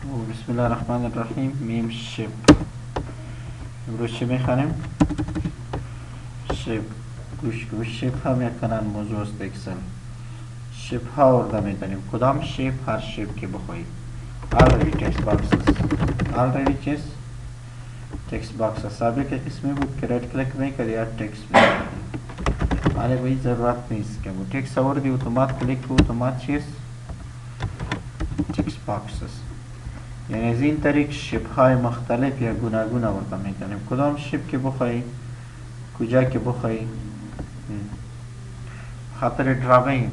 بسم الله الرحمن الرحیم. میم شپ. امروز چی میخوانیم؟ شپ. گوش گوش شپ هم یک کنن موضوع است اکسل. شپ ها آورده میتونیم. کدام شپ؟ هر شپ که بخواهید. already text boxes. already چیز؟ text boxes. سابق قسمی بود که رایت کلیک میکرد یا تکست میکرد. حالا به این ضرورت نیست که بود تکست آوردی اتومات کلیک بود اتومات چیز؟ text boxes. یعنی از این طریق شپ های مختلف یا گوناگون آورده میتونیم. کدام شپ که بخوایی، کجا که بخوایی. خاطر دراوینگ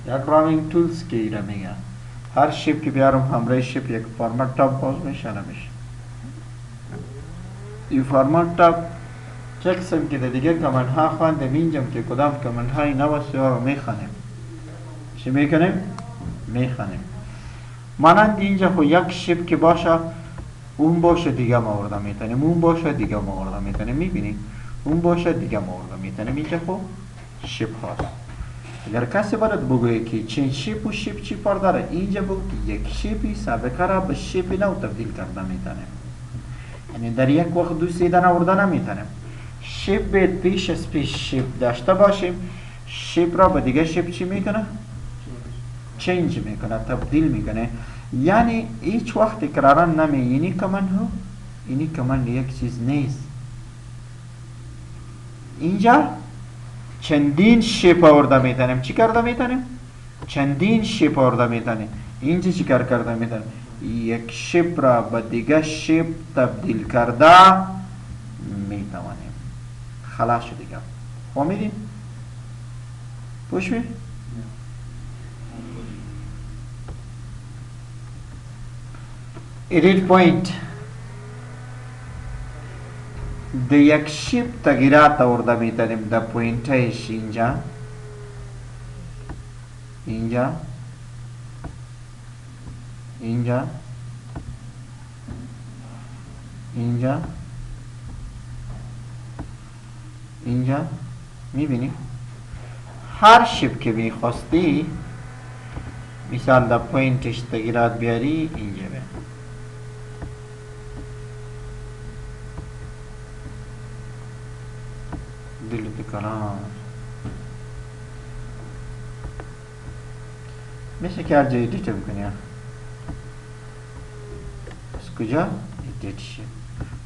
یا دراوینگ تولز که ایره میگه. هر شپ که بیارم همراه شپ یک فرمت تاب باز میشه نمیشه. این فرمت تاب چکسم که دیگه کامنت ها خواندم اینجام که کدام کامنت های نوسته ها رو میخوانیم. چی میکنیم؟ میخوانیم. مانند اینجا خو یک شپ که باشه اون باشه دیگه ما آورده میتونیم، اون باشه دیگه ما آورده میتونیم. میبینیم اون باشه دیگه ما آورده میتونیم. اینجا خو شپ هاست. اگر کسی باید بگویه که چین شپ و شپ چی پر داره، اینجا بگو که یک شپی سابقه را به شپ نو تبدیل کرده میتونیم. یعنی در یک وقت دو سیدن آورده نمیتونیم. شپ باید پیش از پیش شپ داشته باشیم. شپ را به دیگه شپ چی میکنه؟ چینج میکنه، تبدیل میکنه. یعنی هیچ وقت تکرارا نمی اینی کمان ها اینی کمان یک چیز نیست. اینجا چندین شپ آورده میتونیم. چی کرده میتونیم؟ چندین شپ آورده میتونیم. اینجا چی کار کرده میتونیم؟ یک شپ را به دیگه شپ تبدیل کرده میتوانیم. خلاص شد دیگه. فهمیدین؟ پوش می؟ edit point د یک شپ تغییرات آورده میتونیم. د پوینتش اینجا اینجا اینجا اینجا اینجا میبینی هر شپ که میخواستی مثال د پوینتش تغییرات بیاری اینجا به delete کلام میشه که هر جایی ایدیت بکنی. از کجا؟ ایدیت شد.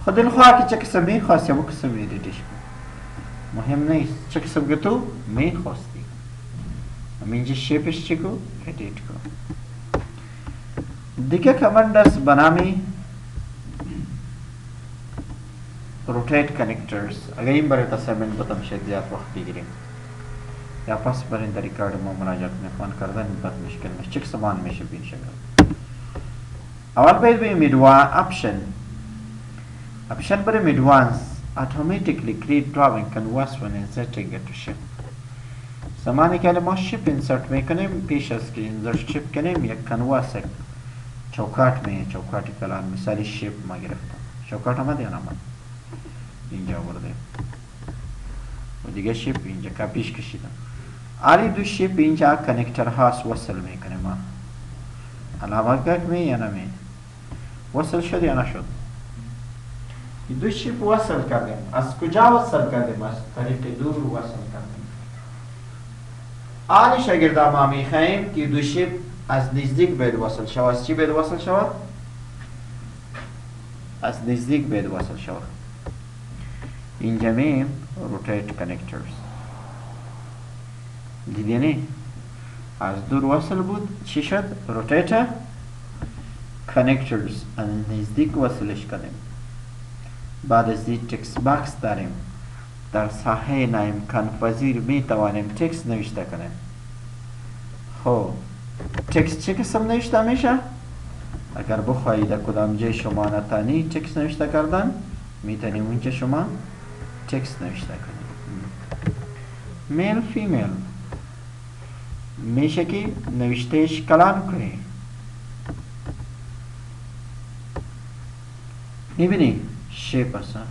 خود دلخواه که چه قسم میخواستی همون قسم ایدیتش کن. مهم نیست چه قسم که تو میخواستی. اینجا شیپش چی کن؟ ایدیت کن. دیگه کمند است بنامی rotate connectors. اگر این برای تصمیم بتم شاید زیاد وقت بگیریم یا پس برای در ریکارد ما مراجعت میخوان کردن بد مشکل میشه. چک سمان میشه بین شکل. اول باید بریم میدوان اپشن برای میدوانس automatically create drawing canvas when inserting it to ship. زمانی که ما شپ انسرت میکنیم پیش از که انسرت شپ کنیم یک کنواس چوکات می چوکاتی کلان مثالی شپ ما گرفتم. چوکات آمد یا نامد؟ اینجا آورده و دیگه شپ اینجا کپیش کشیدم. آلی دو شپ اینجا کنکتر هاست وصل میکنه. ما علامت گرد می یا نمی وصل شد یا نشد؟ دو شپ وصل کردیم. از کجا وصل کردیم؟ از طریق دور وصل کردیم. آلی شاگرد ما میخواییم که دو شپ از نزدیک باید وصل شود. از چی باید وصل شود؟ از نزدیک باید وصل شود. اینجا میم rotate connectors دیدینی از دور وصل بود چی شد؟ rotate connectors از نزدیک وصلش کردیم. بعد از این تکست باکس داریم. در ساحه ناامکان پذیر می توانیم تکست نوشته کنیم. خب تکست چه قسم نوشته میشه؟ اگر بخواهید کدام جای شما نتانی تکست نوشته کردن میتونیم اونجا شما تکست نوشته کنیم. میل فیمیل میشه که نوشتهش کلام کنی. میبینی شیپ اصلا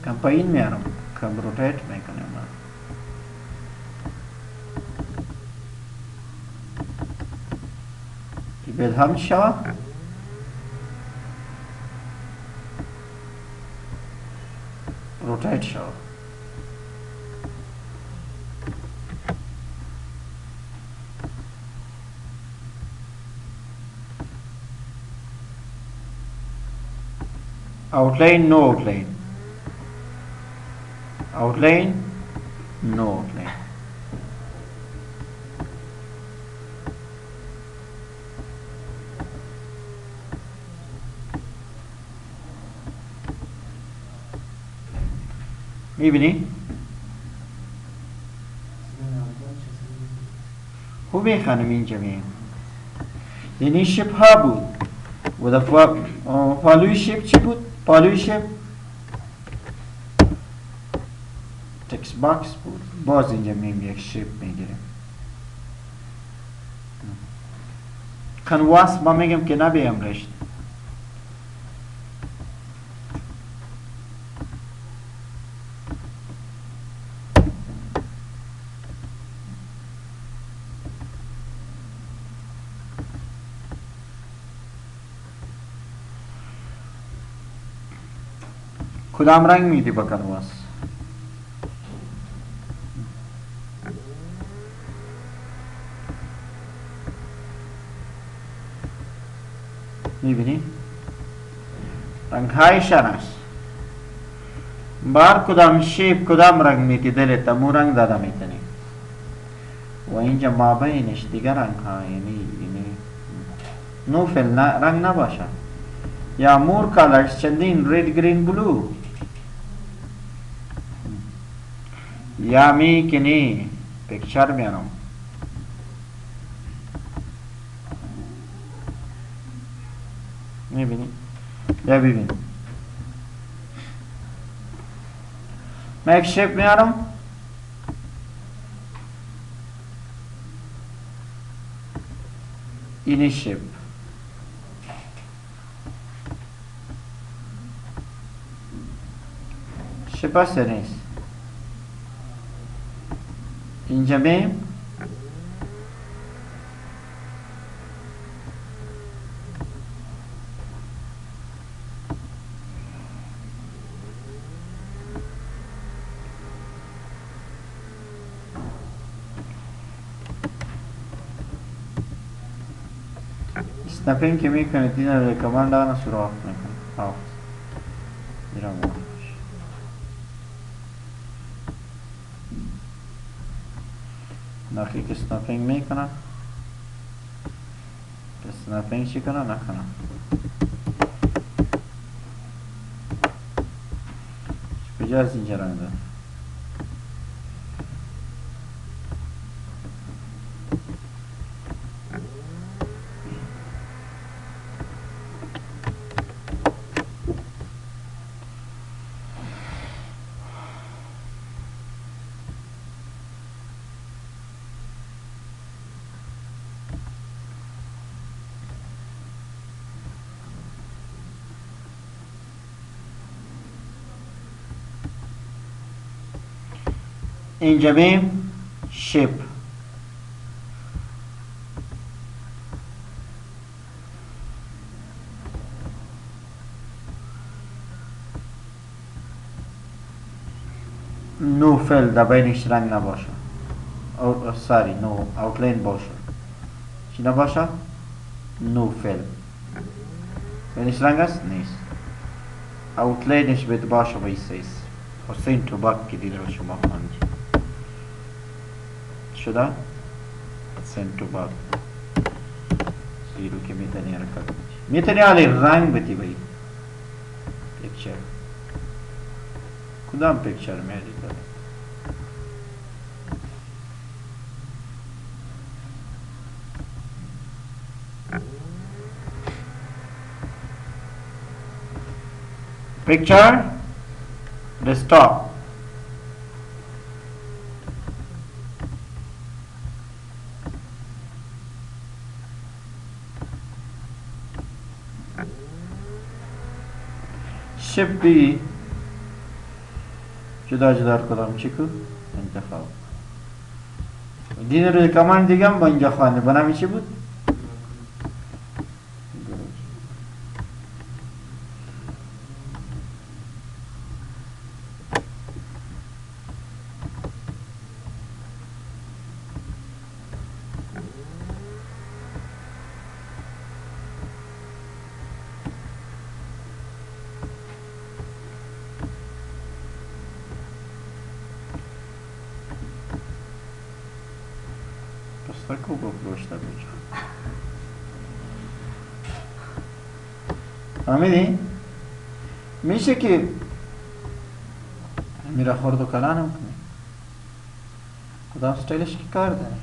کم پایین میارم کم روتیت میکنم. بدهم چی شود؟ روتیت شود. outline, no outline. Outline, no outline. میبینی؟ خوب میخوانم اینجا میگم یعنی شپ ها بود و در پالوی شپ چی بود؟ پالوی شپ تکس باکس بود. باز اینجا میگم یک شپ میگیریم. کنواس ما میگم که نبیم رشت. کدام رنگ میدی با کنواس؟ میبینی؟ رنگ هایشان است. بار کدام شیپ کدام رنگ میدی دلت مو رنگ داده میتونی و اینجا مابینش دیگر رنگ ها یعنی نوفل رنگ نباشه یا مور کالرز چندین رید گرین بلو یا میکنی پیکچر میانم میبینی یا ببین من یک شیپ میارم اینی شیپ شیپ هست نیست اینجا میم اسنپینگ که میکنه دینا کماند آن سراغ میکنه آف میرم نخی که اسنپینگ میکنه اسنپینگ چی کنه نکنه کجا از اینجا رنگ داره اینجا بیم شیپ نو فل در بینش رنگ نباشه ساری نو اوتلاین باشه چی نباشه؟ نو فل بینش رنگ است؟ نیست اوتلاینش باید باشه ویسیس حسین توباک که دیده رو شما خواندی شده؟ حسین توباک زیرو که میتونی حرکت بچی میتونی حالی رنگ بتی بایی پیکچر کدام پیکچر میادی داره picture desktop shift B جدا جدا کدام چیکو انتخاب دین روی کمان دیگه هم با اینجا خوانده بنامی چی بود خوب پروشته بچه فهمیدی؟ میشه که میره خورد و کلان هم کنی کدام استایلش که کار داره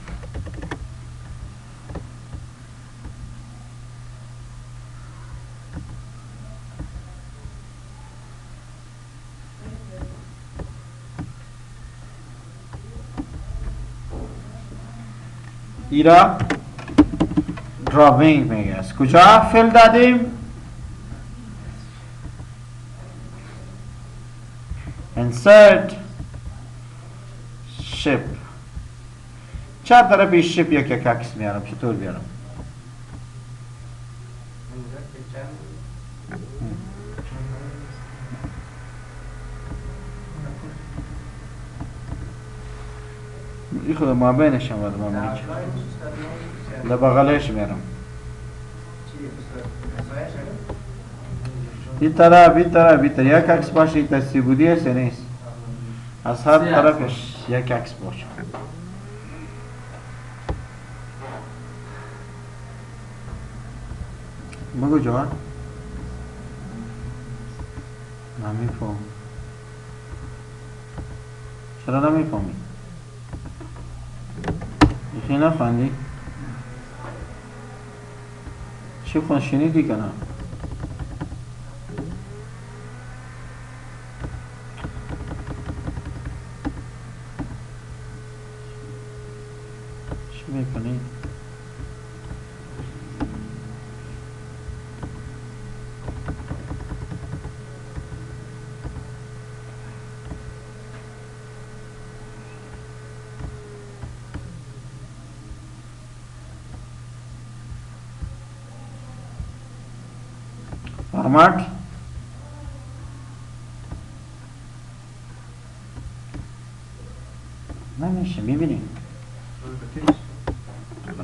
ایرا دراوینگ میگه از کجا فیل دادیم insert ship چهار طرف شپ یک عکس میارم چطور بیارم ای خدا ما بینش هم باید ما لبغلش میارم این طرف یک عکس باشه این تصیبودی هست یا نیست از هر طرفش یک عکس باشه بگو جوان نمیفهم چرا نمیفهمی یکی نفهمی چی خون شنیدی کنم چی میکنی فرمات نمیشه میبینی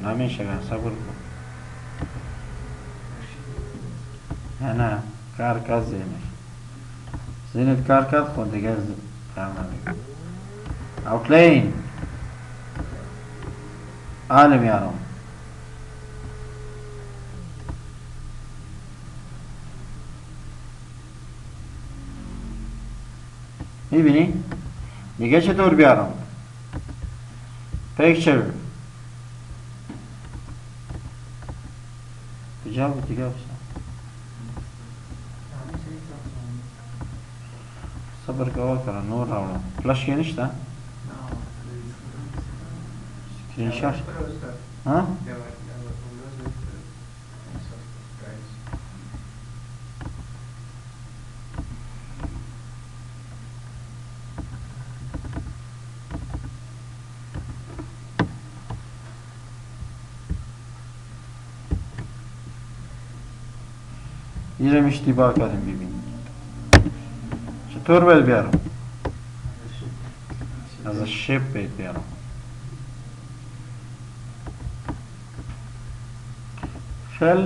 نمیشه صبر کن نه کار کرد زینت کار کرد خود دیگه کار نمیکنه اوتلاین عالم یارم میبینی؟ دیگه چطور بیارم؟ پیکچر کجا بود دیگه بسن صبر که آقا کرن نور راولم فلش که نشته؟ سکرین شات ها؟ اینجا اشتباه کردیم ببین چطور باید بیارم از شیپ باید بیارم fill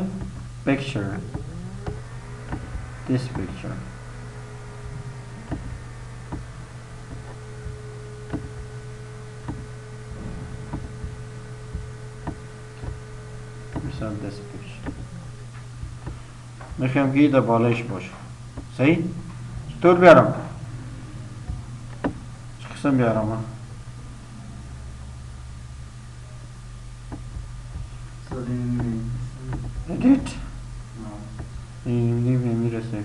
picture this picture مثال this picture میخوام که در بالایش باشه صحیح؟ چطور بیارم؟ چه قسم بیارم ها؟ edit این میرسه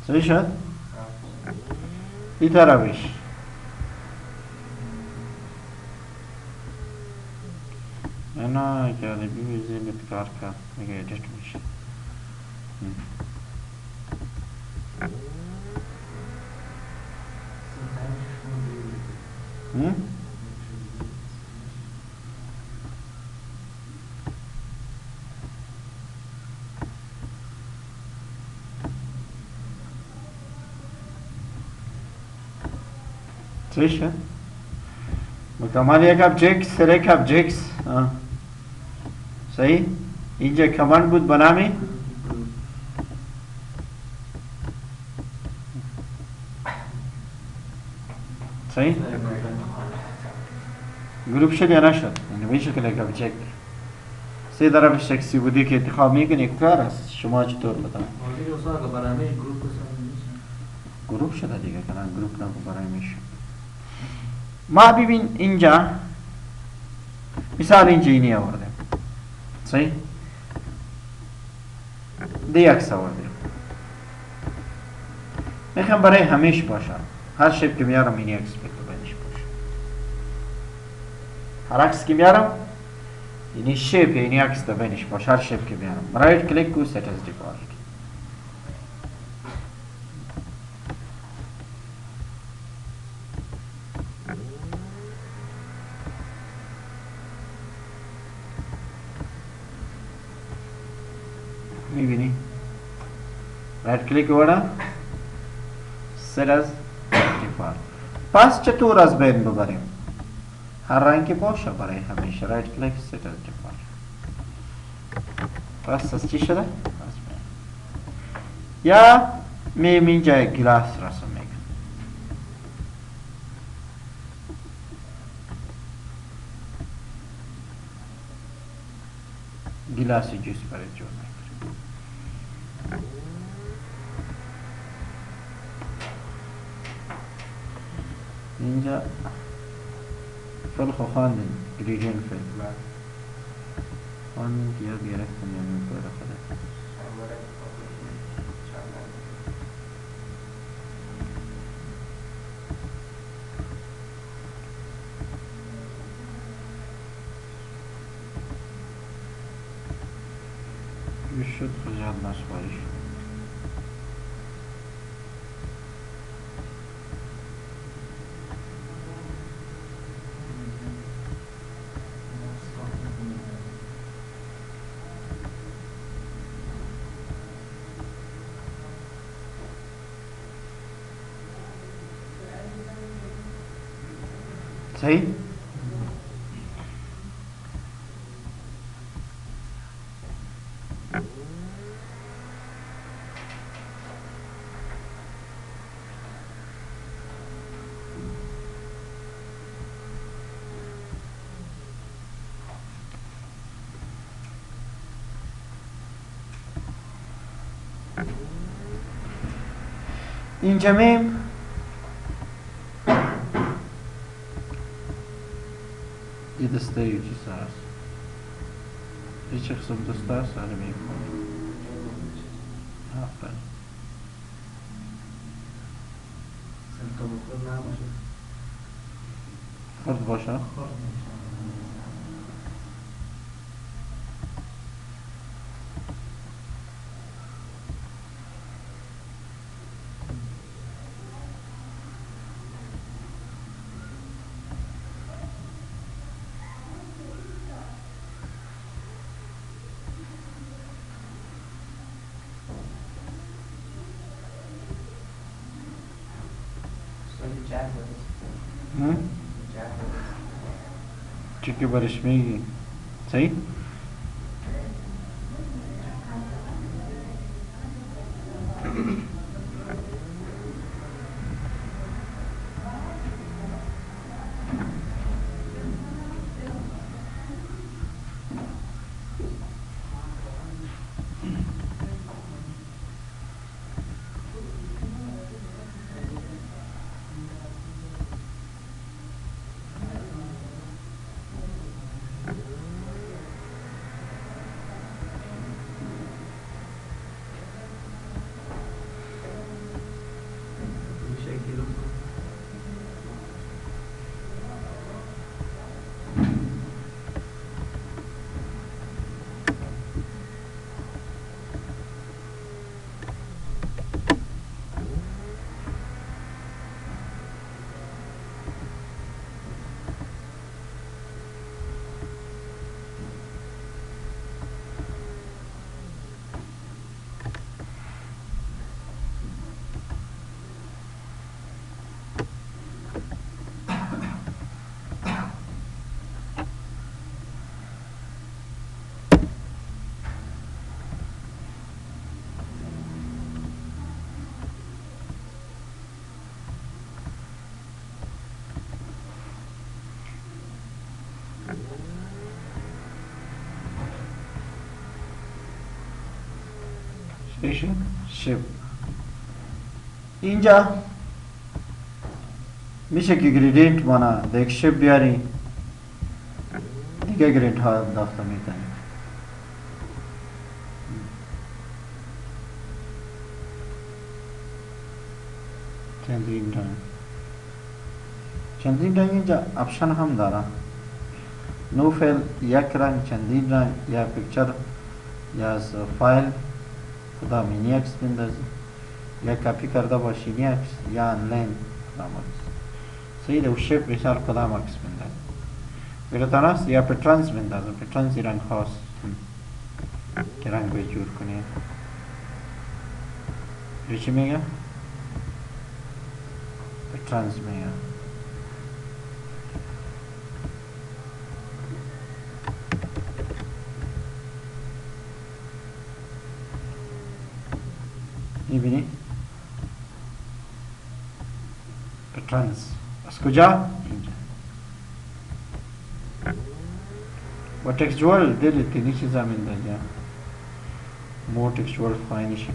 صحیح شد؟ این طرفش اینا کرده بیویزی کار کرد میگه ایدیت میشه صحیح شد؟ مکمل یک ابجکت سر یک ابجکت. صحیح؟ اینجا کمند بود بنامی صحیح؟ گروپ شد یا نشد؟ یعنی به شکل یک ابجکت سه طرف شخصی بودی که انتخاب میکنی یک کار است. شما چطور بتانید؟ گروپ شده دیگه کنن گروپ نکن برای میشه. ما ببین اینجا مثال اینجا اینی آورده صحیح؟ دی اکس آورده میخوام برای همیش باشه هر شیپ که میارم اینی اکس بینش باشه هر اکس که میارم اینی شیپ اینی اکس تا بینش باشه هر شیپ که میارم رایت کلیک کو set as default میبینی رایت کلیک وڑا set as default پس چطور از بین ببریم هر رنگی باشه برای همیشه رایت کلیک set as default پس از چی شده؟ یا میم اینجا گلاس رسم میکنم گلاسی جوس برای جور میکنم اینجا فل خواندن گریجن فل خواندن که یاد گرفتن یا میکنه خدا شد زیاد نسپاری شد صحیح؟ اینجا میم یه دسته یه چیز هست یه چه قسم دسته هست هره میم آفرین خورد باشه چی که برش میگی صحیح؟ station ship. اینجا میشه که گریدینت مانا در یک شپ بیاری دیگه گریدینت ها داخل میکنی. چندین رنگ اینجا اپشن هم داره. نو فیل یک رنگ، چندین رنگ، یا پیکچر یا از فایل خدا مینی عکس بندازی یا کپی کرده باشی مینی عکس یا آنلاین کدام عکس صحیح ده. و شپ مثال کدام عکس بندازی بیرتان است یا پترانس بندازم. پترانس رنگ هاست که رنگ به جور کنی. چی میگه؟ پترانس میگه. میبینی؟ پترانس از کجا؟ اینجا. و تکسچوال دلی تینی چیزا میندازه. مور تکسچوال خواهی شکم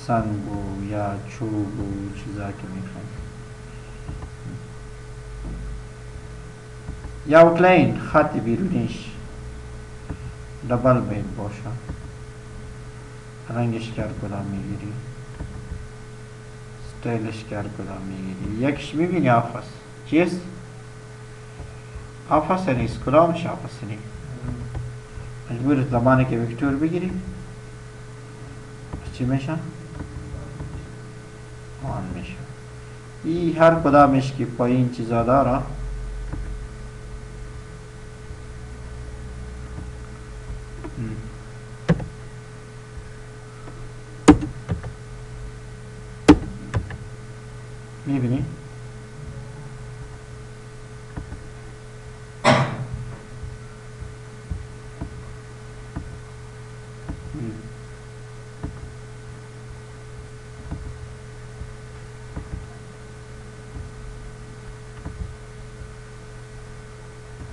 سنگو یا چوبو چیزا که میخوام یا اوتلاین خط بیرونیش دبل باید باشه. رنگش کرد کدام میگیری، ستایلش کرد کدام میگیری. یکش میبینی آفس چیست؟ آفس نیست. کدامش آفس نیست؟ مجبور زمانی که ویکتور بگیری چی میشه؟ آن میشه. ای هر کدامش که پایین چیزا داره میبینی؟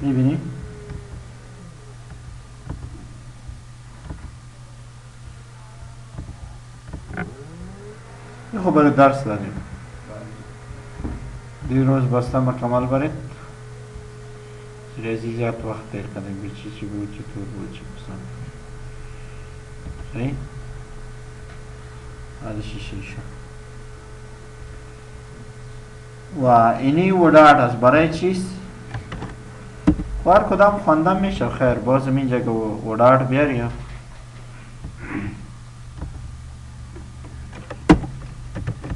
میبینی؟ یه خب برای درس داریم. دیروز بسته مکمل برید ریاضی زیاد وقت تیر کردیم به چی بود چطور بود چی پسند صحیح؟ هذا شیشه و اینی ودارد است برای چیست؟ هر کدام خواندن میشه. خیر بازم اینجا که ودارد بیاریم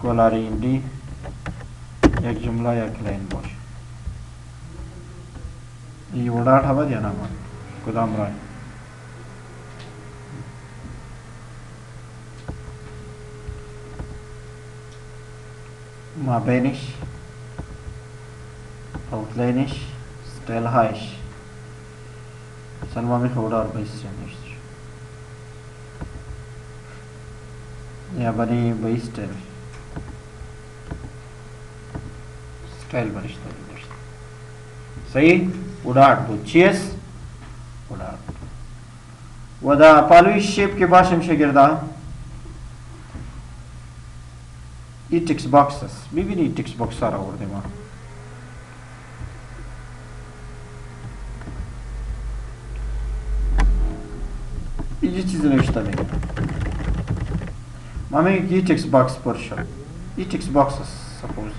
گلاری ایندی یک جمله یک لاین باشه. این ودارد هود یا نمید کدام رای ما بینش اوتلاینش ستایل هایش سلما میخه ودارد بیست نشتر یا بنی بیست ستایل برشته داشت. صحیح؟ ودارد بود. چیست؟ ودارد. و دا پالوی شیپ که باشه میشه گرده ای تکس باکس است. میبینی ای تکس باکس ها را آورده ما. اینجا چیزی نوشته میگه ما میگه که ای تکس باکس پر شد. ای تکس باکس است سپوز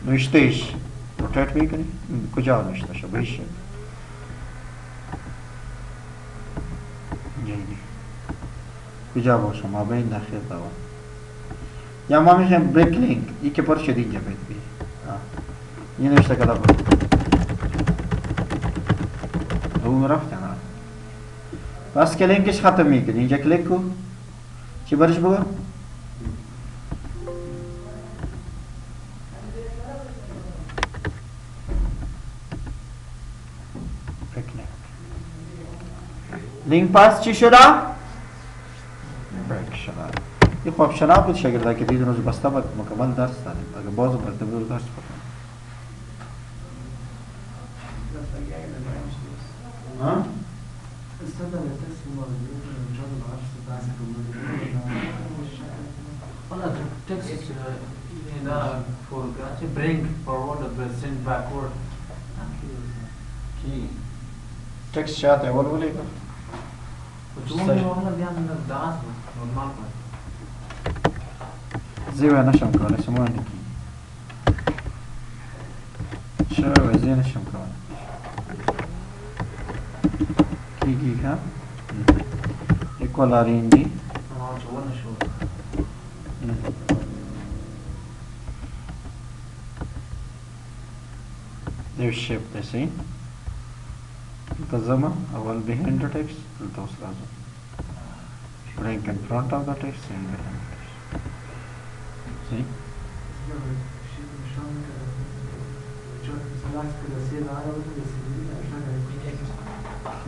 نوشته ایش روتیت میکنی کجا نوشته شد بیش کجا باشه ما بین داخل دوا یا ما میگیم بریک لینک ای که پر شد اینجا باید بی این نوشته کدا بود اون رفت نه بس که لینکش ختم میکنی اینجا کلیک کو چی برش بگو لینک پاس چی شده؟ بریک شده. این خواب شنا بود شاگرده که دیدن روز بسته باید مکمل درس داریم. اگه بازو برده بود درس بکنم ها استخدم التكست الموجود من جانب العرش بتاعك ولا التكست هنا forward bring forward present backward كي تكست شات اول ولا يبقى وجوه هنا بيعمل الدعاء نورمال زي ما نشم كونه سموه نكي شو زي نشم كونه كي ها equal RND their shape the same التزمة أول behind the text التوصل لازم bring in front of the text and behind the text see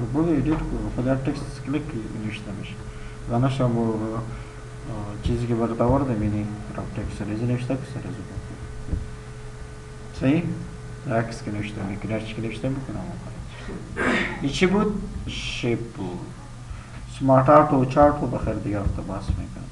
بقول edit को خدا text click نشتمش أنا شامو چیزی که برات آورده می‌بینی راب تکست ریزی نوشته که سر زبون صحیح؟ عکس که نوشته میکنی هرچی که نوشته میکنم این چی بود؟ شیپ بود سمارت آرت و چارت رو بخیر دیگه اقتباس میکنم